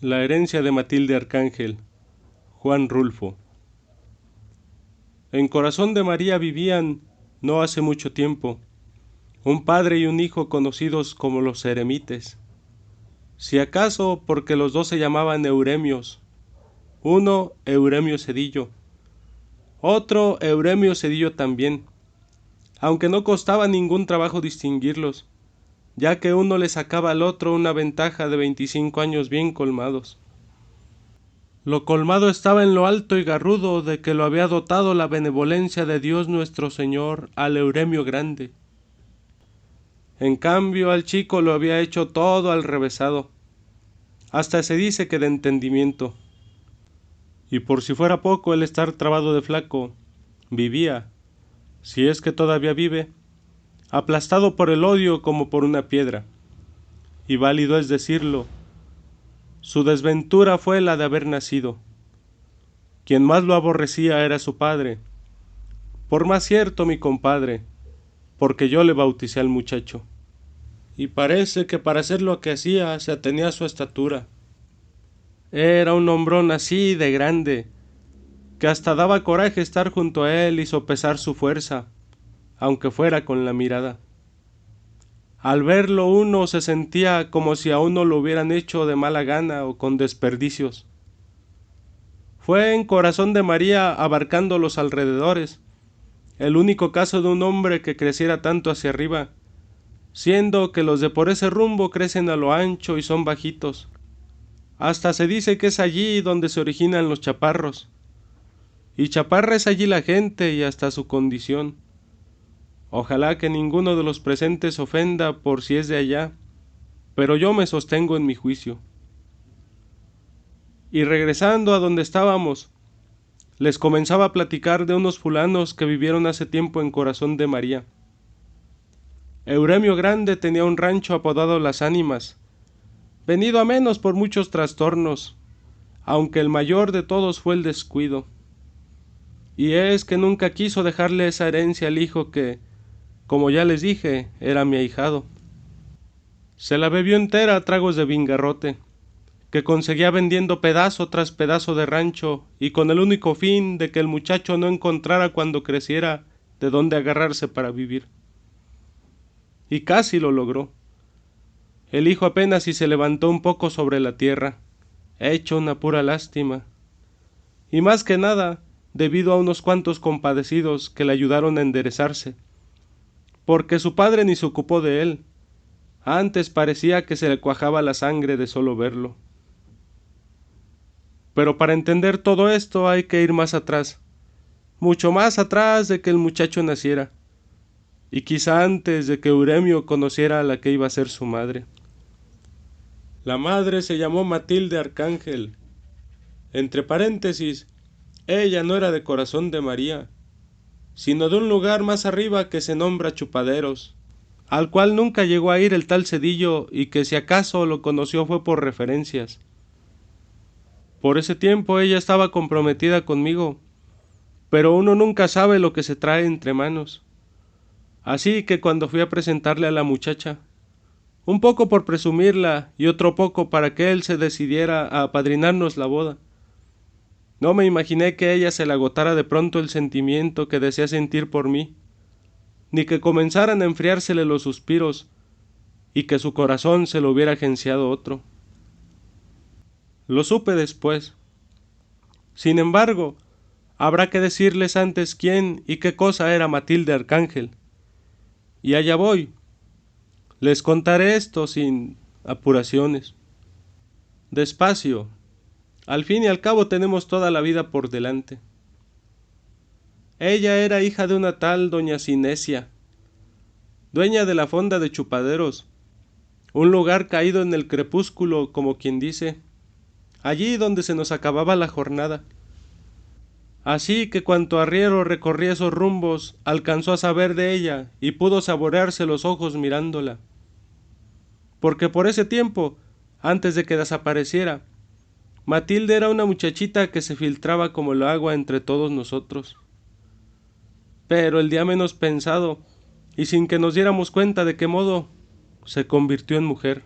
La herencia de Matilde Arcángel, Juan Rulfo. En Corazón de María vivían, no hace mucho tiempo, un padre y un hijo conocidos como los eremites. Si acaso porque los dos se llamaban Euremios, uno Euremio Cedillo, otro Euremio Cedillo también, aunque no costaba ningún trabajo distinguirlos, ya que uno le sacaba al otro una ventaja de 25 años bien colmados. Lo colmado estaba en lo alto y garrudo de que lo había dotado la benevolencia de Dios nuestro Señor al Euremio grande. En cambio al chico lo había hecho todo al revésado, hasta se dice que de entendimiento. Y por si fuera poco el estar trabado de flaco, vivía, si es que todavía vive, aplastado por el odio como por una piedra. Y válido es decirlo, su desventura fue la de haber nacido. Quien más lo aborrecía era su padre, por más cierto mi compadre, porque yo le bauticé al muchacho. Y parece que para hacer lo que hacía se atenía a su estatura. Era un hombrón así de grande, que hasta daba coraje estar junto a él y sopesar su fuerza, aunque fuera con la mirada. Al verlo uno se sentía como si a uno lo hubieran hecho de mala gana o con desperdicios. Fue en Corazón de María, abarcando los alrededores, el único caso de un hombre que creciera tanto hacia arriba, siendo que los de por ese rumbo crecen a lo ancho y son bajitos. Hasta se dice que es allí donde se originan los chaparros. Y chaparra es allí la gente y hasta su condición. Ojalá que ninguno de los presentes ofenda por si es de allá, pero yo me sostengo en mi juicio. Y regresando a donde estábamos, les comenzaba a platicar de unos fulanos que vivieron hace tiempo en Corazón de María. Euremio Grande tenía un rancho apodado Las Ánimas, venido a menos por muchos trastornos, aunque el mayor de todos fue el descuido. Y es que nunca quiso dejarle esa herencia al hijo que, como ya les dije, era mi ahijado. Se la bebió entera a tragos de vingarrote, que conseguía vendiendo pedazo tras pedazo de rancho y con el único fin de que el muchacho no encontrara cuando creciera de dónde agarrarse para vivir. Y casi lo logró. El hijo apenas si se levantó un poco sobre la tierra, hecho una pura lástima. Y más que nada, debido a unos cuantos compadecidos que le ayudaron a enderezarse, porque su padre ni se ocupó de él. Antes parecía que se le cuajaba la sangre de solo verlo. Pero para entender todo esto hay que ir más atrás, mucho más atrás de que el muchacho naciera, y quizá antes de que Euremio conociera a la que iba a ser su madre. La madre se llamó Matilde Arcángel. Entre paréntesis, ella no era de Corazón de María, sino de un lugar más arriba que se nombra Chupaderos, al cual nunca llegó a ir el tal Cedillo y que si acaso lo conoció fue por referencias. Por ese tiempo ella estaba comprometida conmigo, pero uno nunca sabe lo que se trae entre manos. Así que cuando fui a presentarle a la muchacha, un poco por presumirla y otro poco para que él se decidiera a apadrinarnos la boda, no me imaginé que ella se le agotara de pronto el sentimiento que desea sentir por mí, ni que comenzaran a enfriársele los suspiros y que su corazón se lo hubiera agenciado otro. Lo supe después. Sin embargo, habrá que decirles antes quién y qué cosa era Matilde Arcángel. Y allá voy. Les contaré esto sin apuraciones. Despacio. Al fin y al cabo tenemos toda la vida por delante. Ella era hija de una tal doña Cinesia, dueña de la fonda de Chupaderos, un lugar caído en el crepúsculo, como quien dice, allí donde se nos acababa la jornada. Así que cuanto arriero recorría esos rumbos, alcanzó a saber de ella y pudo saborearse los ojos mirándola. Porque por ese tiempo, antes de que desapareciera, Matilde era una muchachita que se filtraba como el agua entre todos nosotros. Pero el día menos pensado, y sin que nos diéramos cuenta de qué modo, se convirtió en mujer.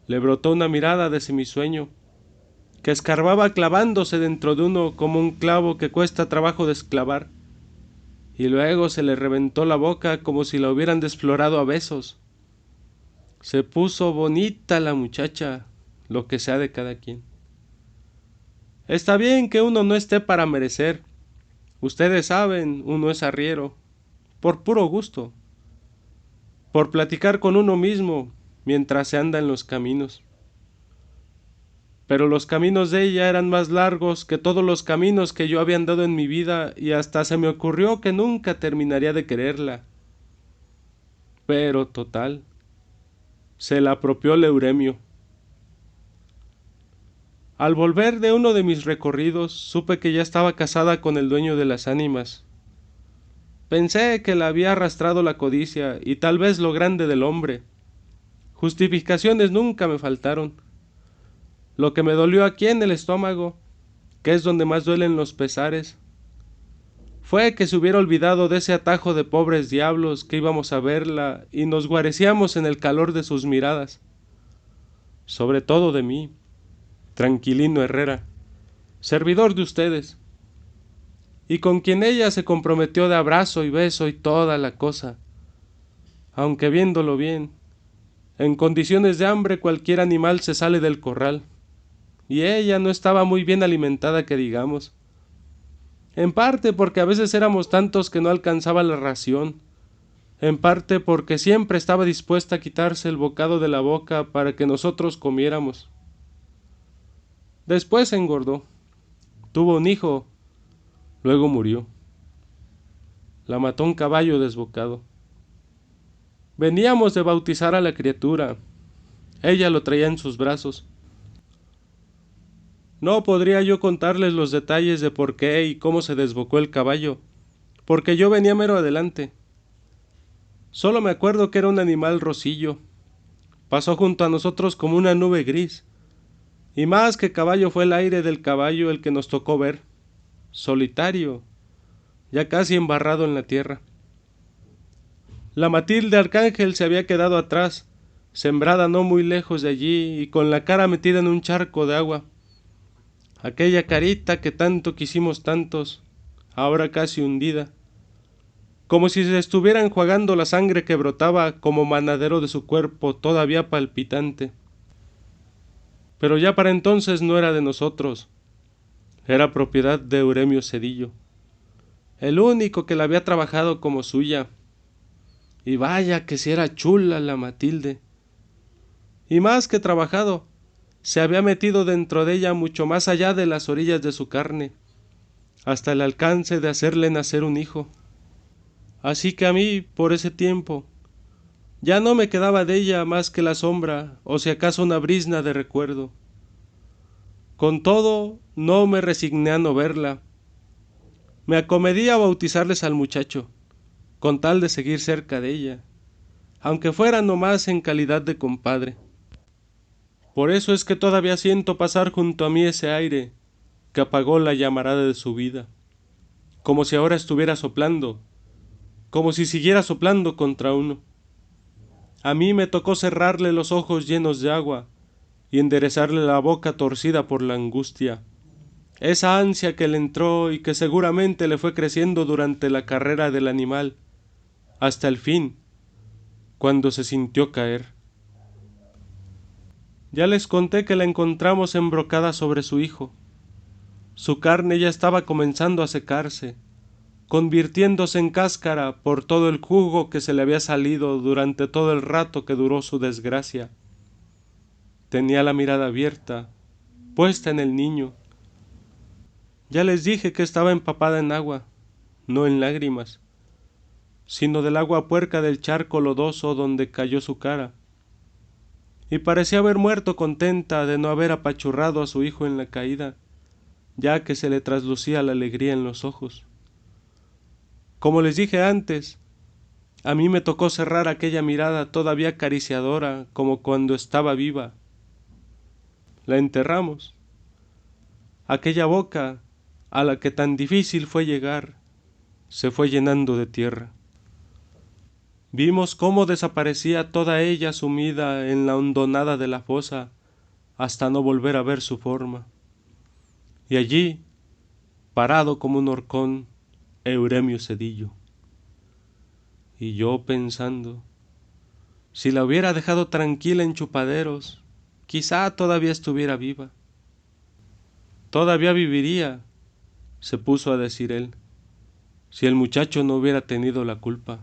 Le brotó una mirada de semisueño, que escarbaba clavándose dentro de uno como un clavo que cuesta trabajo desclavar, y luego se le reventó la boca como si la hubieran desflorado a besos. Se puso bonita la muchacha, lo que sea de cada quien. Está bien que uno no esté para merecer. Ustedes saben, uno es arriero, por puro gusto, por platicar con uno mismo mientras se anda en los caminos. Pero los caminos de ella eran más largos que todos los caminos que yo había andado en mi vida y hasta se me ocurrió que nunca terminaría de quererla. Pero total, se la apropió el Euremio. Al volver de uno de mis recorridos, supe que ya estaba casada con el dueño de las ánimas. Pensé que la había arrastrado la codicia y tal vez lo grande del hombre. Justificaciones nunca me faltaron. Lo que me dolió aquí en el estómago, que es donde más duelen los pesares, fue que se hubiera olvidado de ese atajo de pobres diablos que íbamos a verla y nos guarecíamos en el calor de sus miradas. Sobre todo de mí, Tranquilino Herrera, servidor de ustedes, y con quien ella se comprometió de abrazo y beso y toda la cosa. Aunque viéndolo bien, en condiciones de hambre cualquier animal se sale del corral, y ella no estaba muy bien alimentada que digamos. En parte porque a veces éramos tantos que no alcanzaba la ración, en parte porque siempre estaba dispuesta a quitarse el bocado de la boca para que nosotros comiéramos. Después se engordó, tuvo un hijo, luego murió. La mató un caballo desbocado. Veníamos de bautizar a la criatura. Ella lo traía en sus brazos. No podría yo contarles los detalles de por qué y cómo se desbocó el caballo, porque yo venía mero adelante. Solo me acuerdo que era un animal rosillo. Pasó junto a nosotros como una nube gris, y más que caballo fue el aire del caballo el que nos tocó ver, solitario, ya casi embarrado en la tierra. La Matilde Arcángel se había quedado atrás, sembrada no muy lejos de allí y con la cara metida en un charco de agua. Aquella carita que tanto quisimos tantos, ahora casi hundida, como si se estuviera enjuagando la sangre que brotaba como manadero de su cuerpo todavía palpitante. Pero ya para entonces no era de nosotros, era propiedad de Euremio Cedillo, el único que la había trabajado como suya. Y vaya que si era chula la Matilde. Y más que trabajado, se había metido dentro de ella mucho más allá de las orillas de su carne, hasta el alcance de hacerle nacer un hijo. Así que a mí, por ese tiempo, ya no me quedaba de ella más que la sombra, o si acaso una brizna de recuerdo. Con todo, no me resigné a no verla. Me acomedí a bautizarles al muchacho, con tal de seguir cerca de ella, aunque fuera nomás en calidad de compadre. Por eso es que todavía siento pasar junto a mí ese aire que apagó la llamarada de su vida, como si ahora estuviera soplando, como si siguiera soplando contra uno. A mí me tocó cerrarle los ojos llenos de agua y enderezarle la boca torcida por la angustia, esa ansia que le entró y que seguramente le fue creciendo durante la carrera del animal, hasta el fin, cuando se sintió caer. Ya les conté que la encontramos embrocada sobre su hijo. Su carne ya estaba comenzando a secarse, convirtiéndose en cáscara por todo el jugo que se le había salido durante todo el rato que duró su desgracia. Tenía la mirada abierta, puesta en el niño. Ya les dije que estaba empapada en agua, no en lágrimas, sino del agua puerca del charco lodoso donde cayó su cara, y parecía haber muerto contenta de no haber apachurrado a su hijo en la caída, ya que se le traslucía la alegría en los ojos. Como les dije antes, a mí me tocó cerrar aquella mirada todavía acariciadora como cuando estaba viva. La enterramos. Aquella boca, a la que tan difícil fue llegar, se fue llenando de tierra. Vimos cómo desaparecía toda ella sumida en la hondonada de la fosa, hasta no volver a ver su forma. Y allí, parado como un horcón, Euremio Cedillo. Y yo pensando, si la hubiera dejado tranquila en Chupaderos, quizá todavía estuviera viva. Todavía viviría, se puso a decir él, si el muchacho no hubiera tenido la culpa.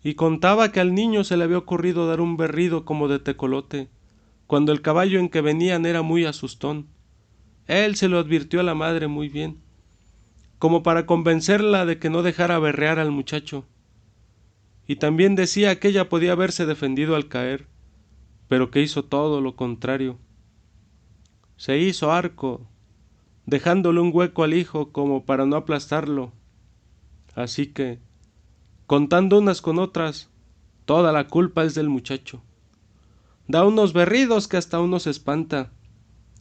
Y contaba que al niño se le había ocurrido dar un berrido como de tecolote, cuando el caballo en que venían era muy asustón. Él se lo advirtió a la madre muy bien, como para convencerla de que no dejara berrear al muchacho. Y también decía que ella podía haberse defendido al caer, pero que hizo todo lo contrario. Se hizo arco, dejándole un hueco al hijo como para no aplastarlo. Así que, contando unas con otras, toda la culpa es del muchacho. Da unos berridos que hasta uno se espanta.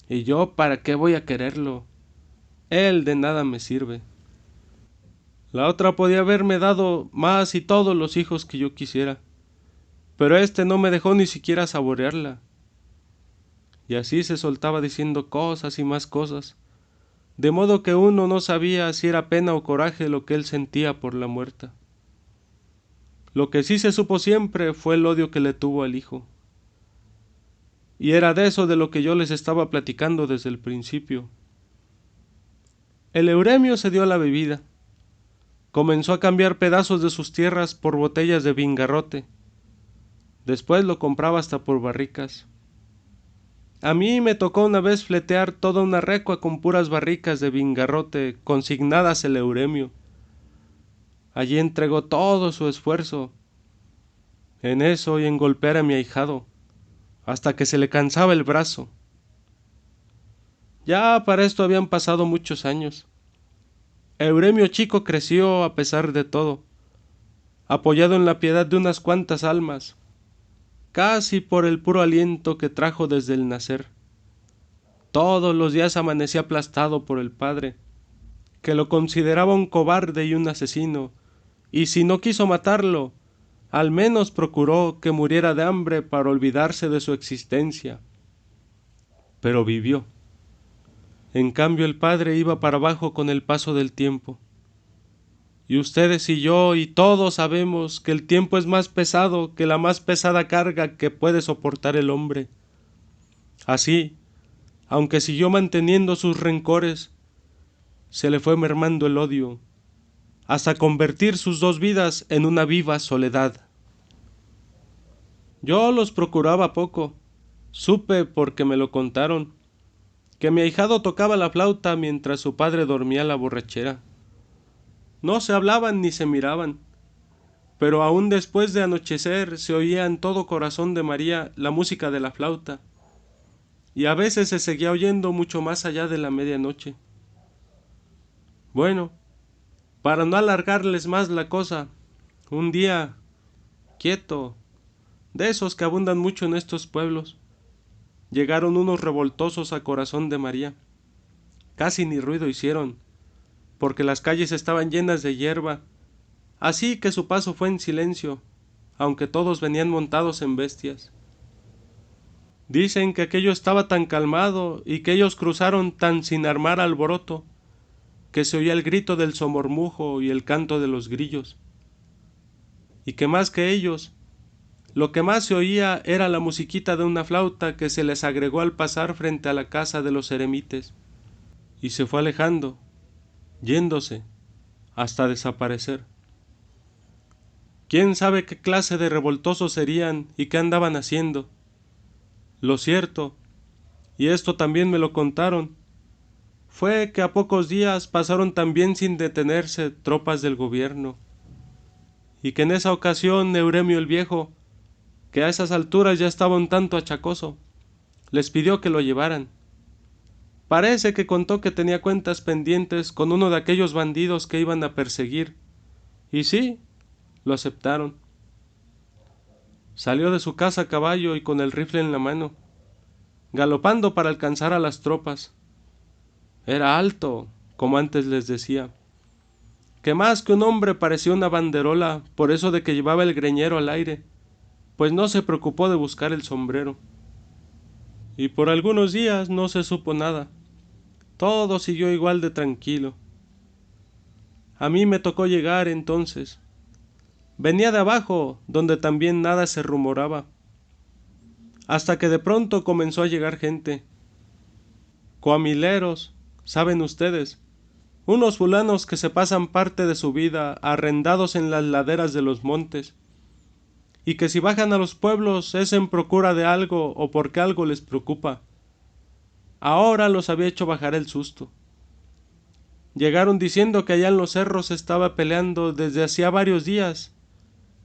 ¿Y yo para qué voy a quererlo? Él de nada me sirve. La otra podía haberme dado más y todos los hijos que yo quisiera, pero este no me dejó ni siquiera saborearla. Y así se soltaba diciendo cosas y más cosas, de modo que uno no sabía si era pena o coraje lo que él sentía por la muerta. Lo que sí se supo siempre fue el odio que le tuvo al hijo. Y era de eso de lo que yo les estaba platicando desde el principio. El Euremio se dio a la bebida. Comenzó a cambiar pedazos de sus tierras por botellas de vingarrote. Después lo compraba hasta por barricas. A mí me tocó una vez fletear toda una recua con puras barricas de vingarrote consignadas el Euremio. Allí entregó todo su esfuerzo en eso y en golpear a mi ahijado, hasta que se le cansaba el brazo. Ya para esto habían pasado muchos años. Euremio chico creció a pesar de todo, apoyado en la piedad de unas cuantas almas, casi por el puro aliento que trajo desde el nacer. Todos los días amanecía aplastado por el padre, que lo consideraba un cobarde y un asesino, y si no quiso matarlo, al menos procuró que muriera de hambre para olvidarse de su existencia. Pero vivió. En cambio el padre iba para abajo con el paso del tiempo. Y ustedes y yo y todos sabemos que el tiempo es más pesado que la más pesada carga que puede soportar el hombre. Así, aunque siguió manteniendo sus rencores, se le fue mermando el odio, hasta convertir sus dos vidas en una viva soledad. Yo los procuraba poco. Supe, porque me lo contaron, que mi ahijado tocaba la flauta mientras su padre dormía la borrachera. No se hablaban ni se miraban, pero aún después de anochecer se oía en todo corazón de María la música de la flauta, y a veces se seguía oyendo mucho más allá de la medianoche. Bueno, para no alargarles más la cosa, un día, quieto, de esos que abundan mucho en estos pueblos, llegaron unos revoltosos a corazón de María. Casi ni ruido hicieron, porque las calles estaban llenas de hierba, así que su paso fue en silencio, aunque todos venían montados en bestias. Dicen que aquello estaba tan calmado y que ellos cruzaron tan sin armar alboroto, que se oía el grito del somormujo y el canto de los grillos, y que más que ellos, lo que más se oía era la musiquita de una flauta que se les agregó al pasar frente a la casa de los eremites, y se fue alejando, yéndose, hasta desaparecer. ¿Quién sabe qué clase de revoltosos serían y qué andaban haciendo? Lo cierto, y esto también me lo contaron, fue que a pocos días pasaron también sin detenerse tropas del gobierno, y que en esa ocasión Euremio el Viejo, que a esas alturas ya estaba un tanto achacoso, les pidió que lo llevaran. Parece que contó que tenía cuentas pendientes con uno de aquellos bandidos que iban a perseguir, y sí, lo aceptaron. Salió de su casa a caballo y con el rifle en la mano, galopando para alcanzar a las tropas. Era alto, como antes les decía, que más que un hombre parecía una banderola por eso de que llevaba el greñero al aire, pues no se preocupó de buscar el sombrero. Y por algunos días no se supo nada. Todo siguió igual de tranquilo. A mí me tocó llegar entonces. Venía de abajo, donde también nada se rumoraba. Hasta que de pronto comenzó a llegar gente. Coamileros, saben ustedes, unos fulanos que se pasan parte de su vida arrendados en las laderas de los montes, y que si bajan a los pueblos es en procura de algo o porque algo les preocupa. Ahora los había hecho bajar el susto. Llegaron diciendo que allá en los cerros se estaba peleando desde hacía varios días,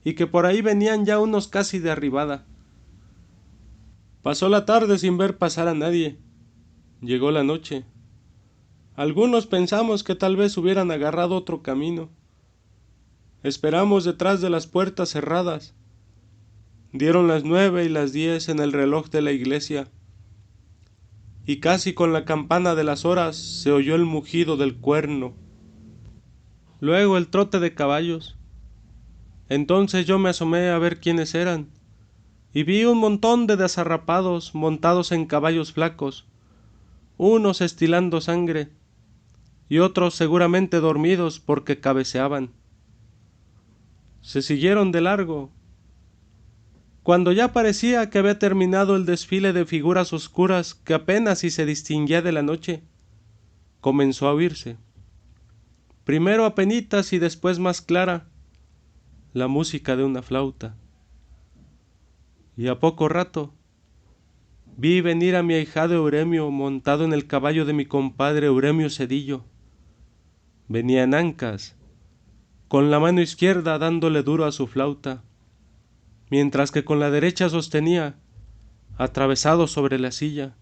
y que por ahí venían ya unos casi de arribada. Pasó la tarde sin ver pasar a nadie. Llegó la noche. Algunos pensamos que tal vez hubieran agarrado otro camino. Esperamos detrás de las puertas cerradas. Dieron las 9 y las 10 en el reloj de la iglesia, y casi con la campana de las horas se oyó el mugido del cuerno. Luego el trote de caballos. Entonces yo me asomé a ver quiénes eran, y vi un montón de desarrapados montados en caballos flacos, unos estilando sangre, y otros seguramente dormidos porque cabeceaban. Se siguieron de largo. Cuando ya parecía que había terminado el desfile de figuras oscuras que apenas si se distinguía de la noche, comenzó a oírse, primero apenitas y después más clara, la música de una flauta. Y a poco rato vi venir a mi ahijado Euremio montado en el caballo de mi compadre Euremio Cedillo. Venía en ancas, con la mano izquierda dándole duro a su flauta, mientras que con la derecha sostenía, atravesado sobre la silla,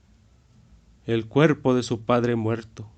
el cuerpo de su padre muerto.